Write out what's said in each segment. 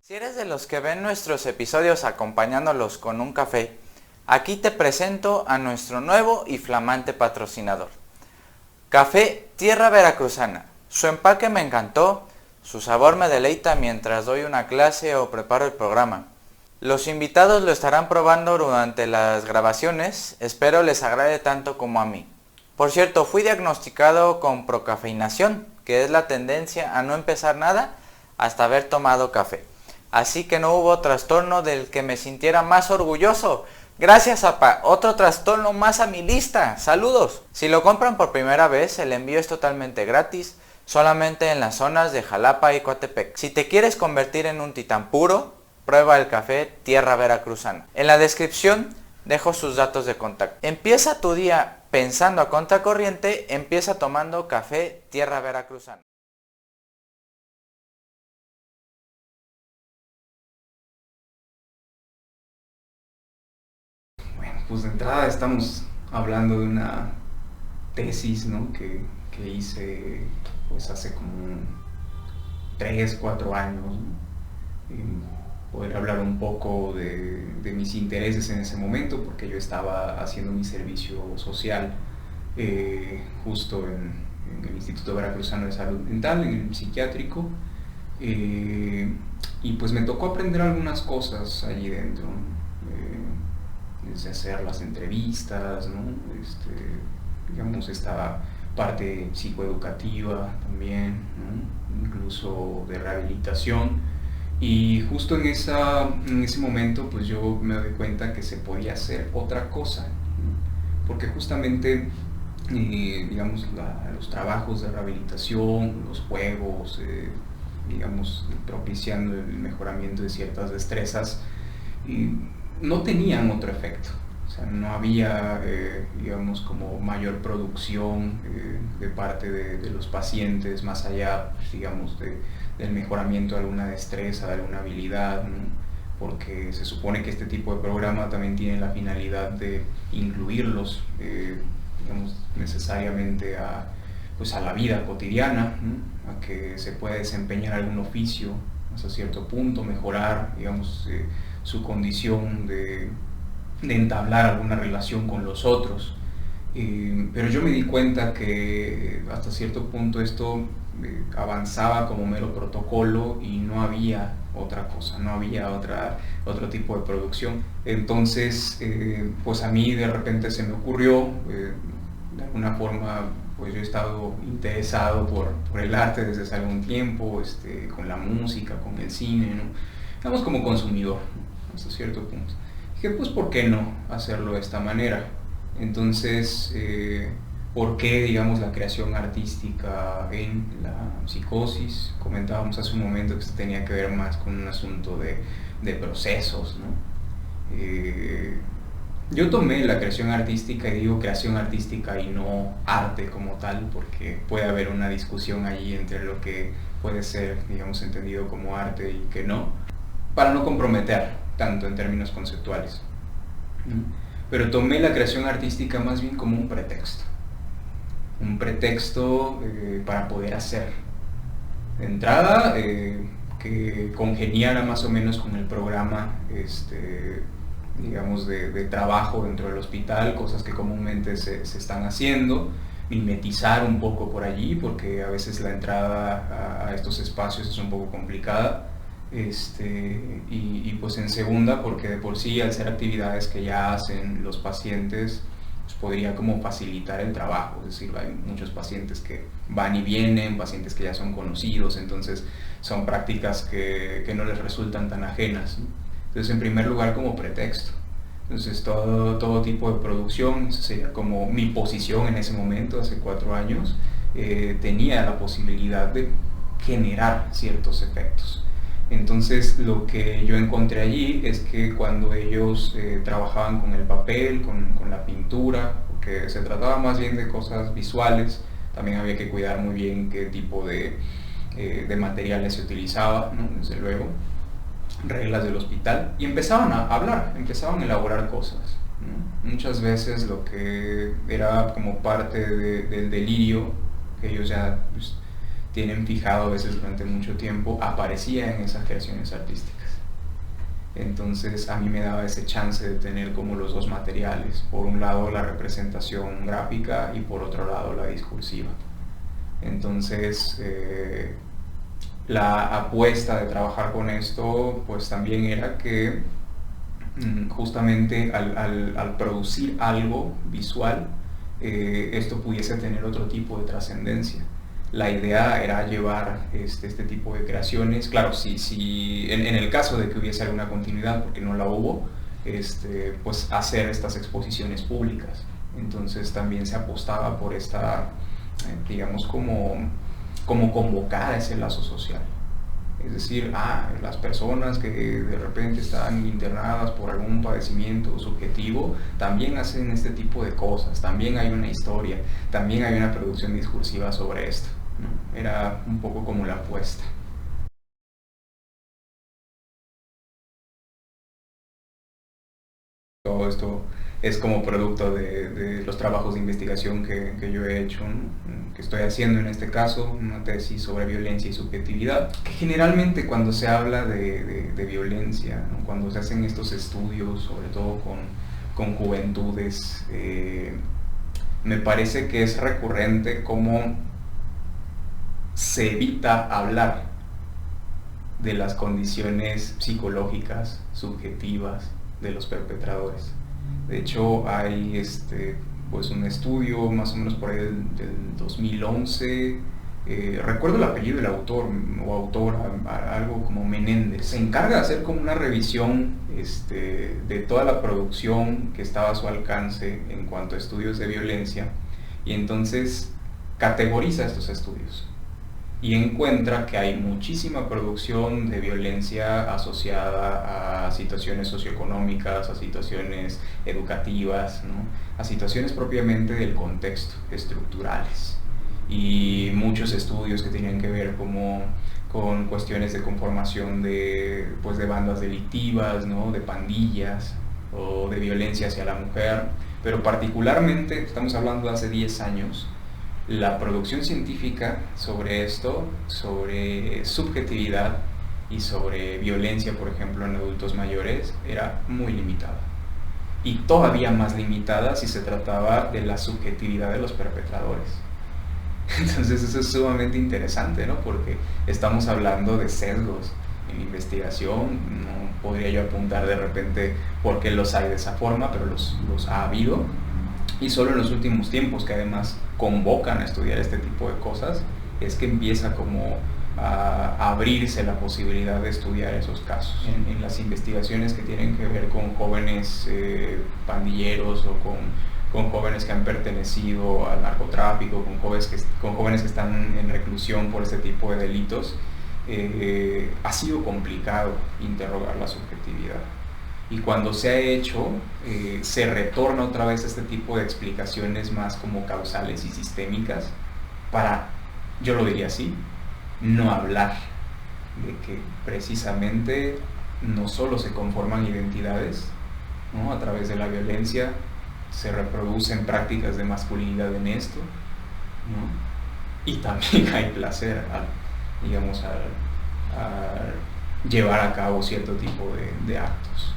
Si eres de los que ven nuestros episodios acompañándolos con un café, aquí te presento a nuestro nuevo y flamante patrocinador. Café Tierra Veracruzana. Su empaque me encantó, su sabor me deleita mientras doy una clase o preparo el programa. Los invitados lo estarán probando durante las grabaciones, espero les agrade tanto como a mí. Por cierto, fui diagnosticado con procafeinación, que es la tendencia a no empezar nada hasta haber tomado café. Así que no hubo trastorno del que me sintiera más orgulloso. Gracias, apa. Otro trastorno más a mi lista. Saludos. Si lo compran por primera vez, el envío es totalmente gratis, solamente en las zonas de Jalapa y Coatepec. Si te quieres convertir en un titán puro, prueba el café Tierra Veracruzana. En la descripción dejo sus datos de contacto. Empieza tu día pensando a contracorriente, empieza tomando café Tierra Veracruzana. Pues de entrada estamos hablando de una tesis, ¿no? que hice pues hace como 3, 4 años, ¿no? Poder hablar un poco de mis intereses en ese momento, porque yo estaba haciendo mi servicio social justo en el Instituto Veracruzano de Salud Mental, en el psiquiátrico, y pues me tocó aprender algunas cosas allí dentro, desde hacer las entrevistas, ¿no? Digamos, esta parte psicoeducativa también, ¿no? Incluso de rehabilitación. Y justo en ese momento pues yo me doy cuenta que se podía hacer otra cosa, ¿no? Porque justamente digamos los trabajos de rehabilitación, los juegos, digamos propiciando el mejoramiento de ciertas destrezas, no tenían otro efecto. O sea, no había, digamos, como mayor producción de parte de los pacientes, más allá, pues, digamos, del mejoramiento de alguna destreza, de alguna habilidad, ¿no? Porque se supone que este tipo de programa también tiene la finalidad de incluirlos, digamos, necesariamente pues a la vida cotidiana, ¿no? A que se pueda desempeñar algún oficio hasta cierto punto, mejorar, digamos, su condición de entablar alguna relación con los otros. Pero yo me di cuenta que hasta cierto punto esto avanzaba como mero protocolo y no había otra cosa, no había otro tipo de producción. Entonces, pues a mí de repente se me ocurrió, de alguna forma, pues yo he estado interesado por el arte desde hace algún tiempo, con la música, con el cine, ¿no? Digamos como consumidor, ¿no? Hasta cierto punto. Dije, pues ¿por qué no hacerlo de esta manera? Entonces, ¿por qué, digamos, la creación artística en la psicosis? Comentábamos hace un momento que se tenía que ver más con un asunto de procesos, ¿no? Yo tomé la creación artística, y digo creación artística y no arte como tal, porque puede haber una discusión allí entre lo que puede ser, digamos, entendido como arte y que no, para no comprometer tanto en términos conceptuales. Pero tomé la creación artística más bien como un pretexto para poder hacer. De entrada, que congeniara más o menos con el programa, digamos, de trabajo dentro del hospital, cosas que comúnmente se están haciendo, mimetizar un poco por allí, porque a veces la entrada a estos espacios es un poco complicada, y pues en segunda, porque de por sí, al ser actividades que ya hacen los pacientes, pues podría como facilitar el trabajo. Es decir, hay muchos pacientes que van y vienen, pacientes que ya son conocidos, entonces son prácticas que no les resultan tan ajenas, ¿no? Entonces, en primer lugar, como pretexto. Entonces, todo tipo de producción, eso sería como mi posición en ese momento, hace 4 años, tenía la posibilidad de generar ciertos efectos. Entonces, lo que yo encontré allí es que cuando ellos trabajaban con el papel, con la pintura, porque se trataba más bien de cosas visuales, también había que cuidar muy bien qué tipo de materiales se utilizaba, ¿no? Desde luego, reglas del hospital, y empezaban a hablar, empezaban a elaborar cosas, ¿no? Muchas veces lo que era como parte del delirio que ellos ya pues, tienen fijado a veces durante mucho tiempo, aparecía en esas creaciones artísticas. Entonces a mí me daba ese chance de tener como los dos materiales, por un lado la representación gráfica y por otro lado la discursiva. Entonces la apuesta de trabajar con esto pues también era que justamente al producir algo visual, esto pudiese tener otro tipo de trascendencia. La idea era llevar este tipo de creaciones, claro, si en el caso de que hubiese alguna continuidad, porque no la hubo, pues hacer estas exposiciones públicas. Entonces también se apostaba por esta, digamos, como convocar a ese lazo social. Es decir, las personas que de repente están internadas por algún padecimiento subjetivo también hacen este tipo de cosas, también hay una historia, también hay una producción discursiva sobre esto, ¿no? Era un poco como la apuesta. Todo esto es como producto de los trabajos de investigación que yo he hecho, ¿no? Que estoy haciendo en este caso, una tesis sobre violencia y subjetividad, que generalmente cuando se habla de violencia, ¿no? Cuando se hacen estos estudios, sobre todo con juventudes, me parece que es recurrente cómo se evita hablar de las condiciones psicológicas, subjetivas de los perpetradores. De hecho, hay pues un estudio más o menos por ahí del 2011, recuerdo el apellido del autor o autora, algo como Menéndez. Se encarga de hacer como una revisión de toda la producción que estaba a su alcance en cuanto a estudios de violencia, y entonces categoriza estos estudios y encuentra que hay muchísima producción de violencia asociada a situaciones socioeconómicas, a situaciones educativas, ¿no? A situaciones propiamente del contexto, estructurales. Y muchos estudios que tenían que ver como con cuestiones de conformación de bandas delictivas, ¿no? De pandillas o de violencia hacia la mujer. Pero particularmente, estamos hablando de hace 10 años, la producción científica sobre esto, sobre subjetividad y sobre violencia, por ejemplo, en adultos mayores, era muy limitada. Y todavía más limitada si se trataba de la subjetividad de los perpetradores. Entonces eso es sumamente interesante, ¿no? Porque estamos hablando de sesgos en investigación. No podría yo apuntar de repente por qué los hay de esa forma, pero los ha habido. Y solo en los últimos tiempos, que además convocan a estudiar este tipo de cosas, es que empieza como a abrirse la posibilidad de estudiar esos casos. En las investigaciones que tienen que ver con jóvenes pandilleros o con jóvenes que han pertenecido al narcotráfico, con jóvenes que están en reclusión por este tipo de delitos, ha sido complicado interrogar la subjetividad. Y cuando se ha hecho, se retorna otra vez a este tipo de explicaciones más como causales y sistémicas para, yo lo diría así, no hablar de que precisamente no solo se conforman identidades, ¿no? A través de la violencia se reproducen prácticas de masculinidad en esto, ¿no? Y también hay placer al llevar a cabo cierto tipo de actos.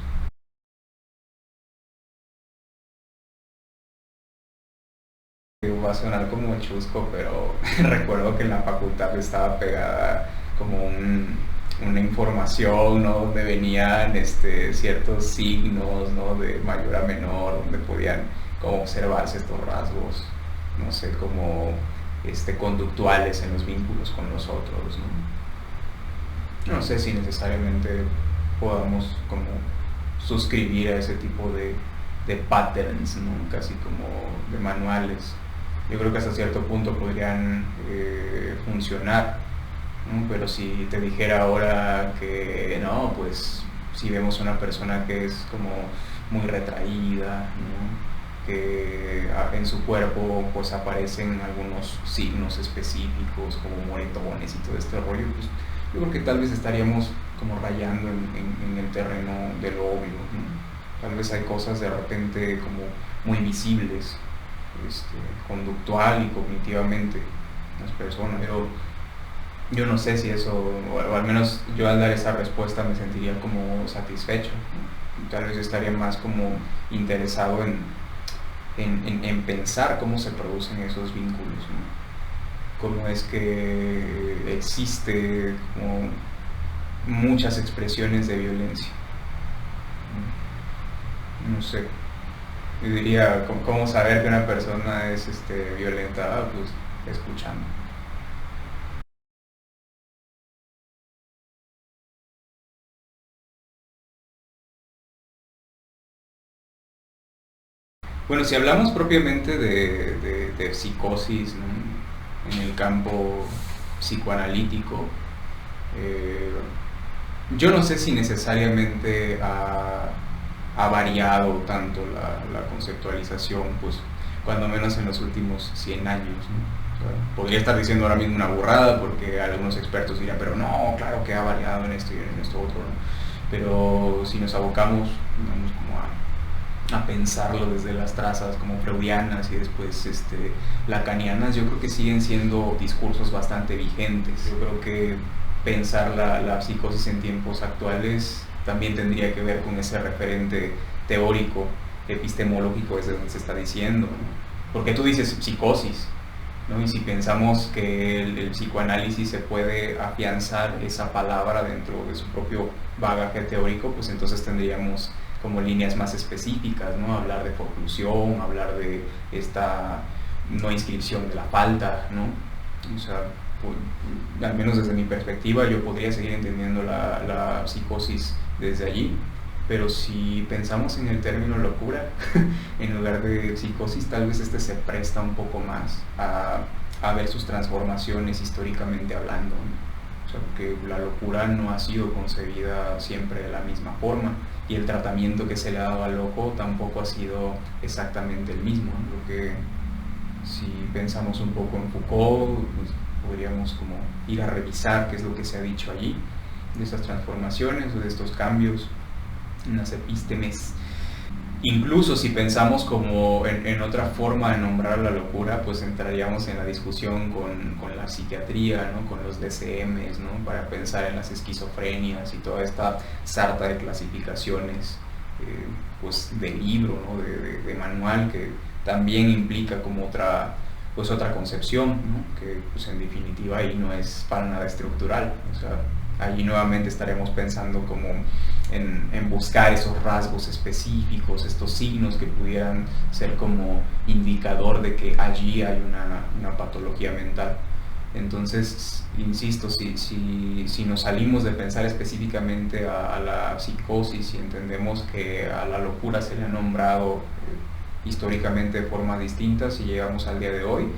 Va a sonar como chusco, pero recuerdo que en la facultad estaba pegada como una información, ¿no? Donde venían ciertos signos, ¿no? De mayor a menor, donde podían como observarse estos rasgos, no sé, como conductuales en los vínculos con los otros, ¿no? No sé si necesariamente podamos como suscribir a ese tipo de patterns, ¿no? Casi como de manuales. Yo creo que hasta cierto punto podrían funcionar, ¿no? Pero si te dijera ahora que no, pues si vemos una persona que es como muy retraída, ¿no? Que en su cuerpo pues aparecen algunos signos específicos como moretones y todo este rollo, pues yo creo que tal vez estaríamos como rayando en el terreno de lo obvio, ¿no? Tal vez hay cosas de repente como muy visibles, conductual y cognitivamente, las personas, pero yo no sé si eso, o al menos yo al dar esa respuesta me sentiría como satisfecho, ¿no? Tal vez estaría más como interesado en pensar cómo se producen esos vínculos, ¿no? Cómo es que existe como muchas expresiones de violencia. No sé, yo diría, ¿cómo saber que una persona es violentada? Pues escuchando. Bueno, si hablamos propiamente de psicosis, ¿no? En el campo psicoanalítico, eh, yo no sé si necesariamente ha variado tanto la conceptualización, pues cuando menos en los últimos 100 años, ¿no? O sea, podría estar diciendo ahora mismo una burrada porque algunos expertos dirán, pero no, claro que ha variado en esto y en esto otro, ¿no? Pero si nos abocamos, digamos, como a pensarlo desde las trazas como freudianas y después lacanianas, yo creo que siguen siendo discursos bastante vigentes. Yo creo que pensar la psicosis en tiempos actuales también tendría que ver con ese referente teórico, epistemológico desde donde se está diciendo, ¿no? Porque tú dices psicosis, ¿no? Y si pensamos que el psicoanálisis se puede afianzar esa palabra dentro de su propio bagaje teórico, pues entonces tendríamos como líneas más específicas, ¿no? Hablar de forclusión, hablar de esta no inscripción de la falta, ¿no? O sea, al menos desde mi perspectiva, yo podría seguir entendiendo la psicosis desde allí, pero si pensamos en el término locura, en lugar de psicosis, tal vez se presta un poco más a ver sus transformaciones históricamente hablando, ¿no? O sea, porque la locura no ha sido concebida siempre de la misma forma y el tratamiento que se le ha dado al loco tampoco ha sido exactamente el mismo, ¿no? Lo que si pensamos un poco en Foucault, pues podríamos como ir a revisar qué es lo que se ha dicho allí, de estas transformaciones o de estos cambios en las epístemes. Incluso si pensamos como en otra forma de nombrar la locura, pues entraríamos en la discusión con la psiquiatría, ¿no? Con los DSMs, ¿no? Para pensar en las esquizofrenias y toda esta sarta de clasificaciones, pues de libro, ¿no? de manual, que también implica como otra concepción, ¿no? Que pues en definitiva ahí no es para nada estructural. O sea, allí nuevamente estaremos pensando como en buscar esos rasgos específicos, estos signos que pudieran ser como indicador de que allí hay una patología mental. Entonces, insisto, si nos salimos de pensar específicamente a la psicosis y entendemos que a la locura se le ha nombrado históricamente de formas distintas y llegamos al día de hoy,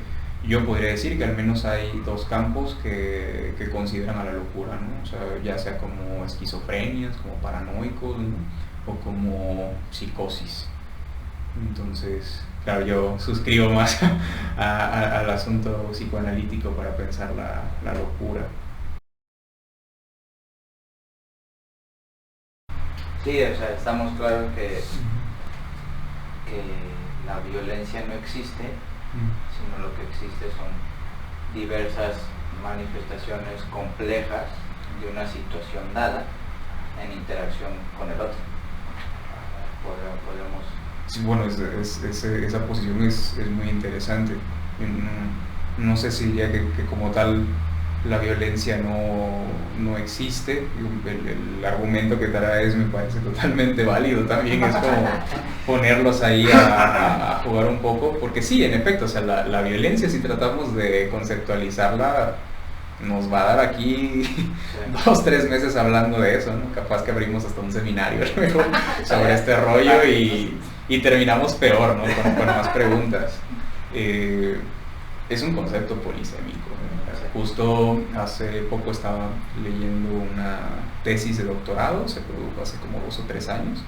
yo podría decir que al menos hay dos campos que consideran a la locura, ¿no? O sea, ya sea como esquizofrenias, como paranoicos, ¿no? O como psicosis. Entonces, claro, yo suscribo más al asunto psicoanalítico para pensar la locura. Sí, o sea, estamos claros que la violencia no existe, sino lo que existe son diversas manifestaciones complejas de una situación dada en interacción con el otro. Podemos... Sí, bueno, esa posición es muy interesante. No sé si diría que como tal la violencia no existe. El argumento que traes me parece totalmente válido también, es como ponerlos ahí a jugar un poco, porque sí, en efecto, o sea, la violencia, si tratamos de conceptualizarla, nos va a dar aquí sí. 2-3 meses hablando de eso, ¿no? Capaz que abrimos hasta un seminario luego sobre este rollo y terminamos peor, ¿no? Con más preguntas. Es un concepto polisémico, ¿no? Justo hace poco estaba leyendo una tesis de doctorado, se produjo hace como 2 o 3 años.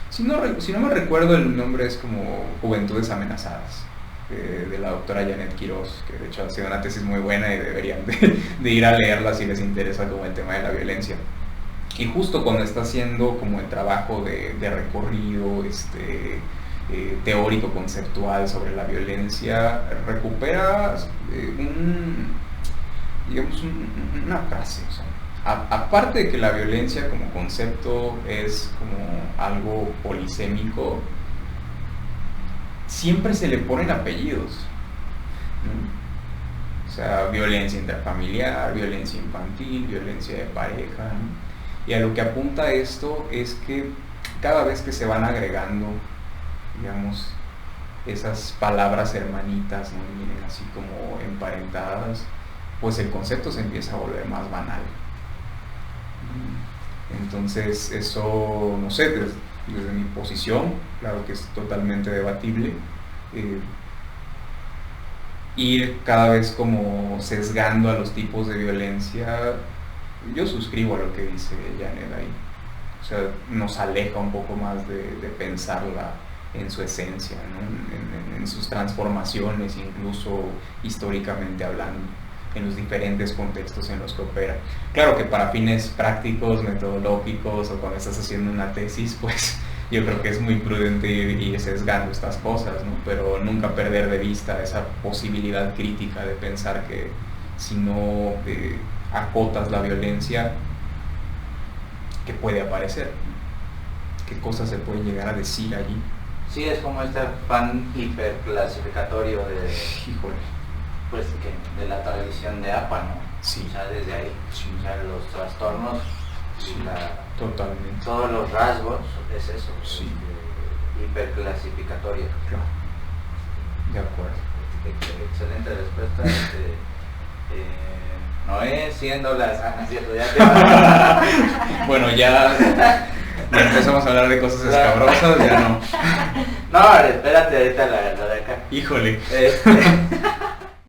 Si no me recuerdo, el nombre es como Juventudes Amenazadas, de la doctora Janet Quiroz, que de hecho ha sido una tesis muy buena y deberían de ir a leerla si les interesa como el tema de la violencia. Y justo cuando está haciendo como el trabajo de recorrido teórico conceptual sobre la violencia, recupera digamos, una frase, o sea, aparte de que la violencia como concepto es como algo polisémico, siempre se le ponen apellidos, ¿no? O sea, violencia intrafamiliar, violencia infantil, violencia de pareja, ¿no? Y a lo que apunta esto es que cada vez que se van agregando, digamos, esas palabras hermanitas, ¿no? Y vienen así como emparentadas, pues el concepto se empieza a volver más banal. Entonces eso, no sé, desde mi posición, claro que es totalmente debatible, ir cada vez como sesgando a los tipos de violencia. Yo suscribo a lo que dice Janet ahí, o sea, nos aleja un poco más de pensarla en su esencia, ¿no? En sus transformaciones, incluso históricamente hablando, en los diferentes contextos en los que opera. Claro que para fines prácticos, metodológicos, o cuando estás haciendo una tesis, pues yo creo que es muy prudente ir sesgando estas cosas, ¿no? Pero nunca perder de vista esa posibilidad crítica de pensar que si no acotas la violencia, que puede aparecer, qué cosas se pueden llegar a decir allí. Sí, es como este afán hiperclasificatorio de, híjole, pues, de la tradición de APA, ¿no? Sí. O sea, desde ahí, sí. O sea, los trastornos, sí, totalmente. Todos los rasgos, es eso, sí. Hiperclasificatorio. Claro. De acuerdo. Excelente respuesta. Noé, siendo las... cierto, ya te... Bueno, ya empezamos a hablar de cosas escabrosas, ya no. No, espérate, ahorita la de acá. Híjole.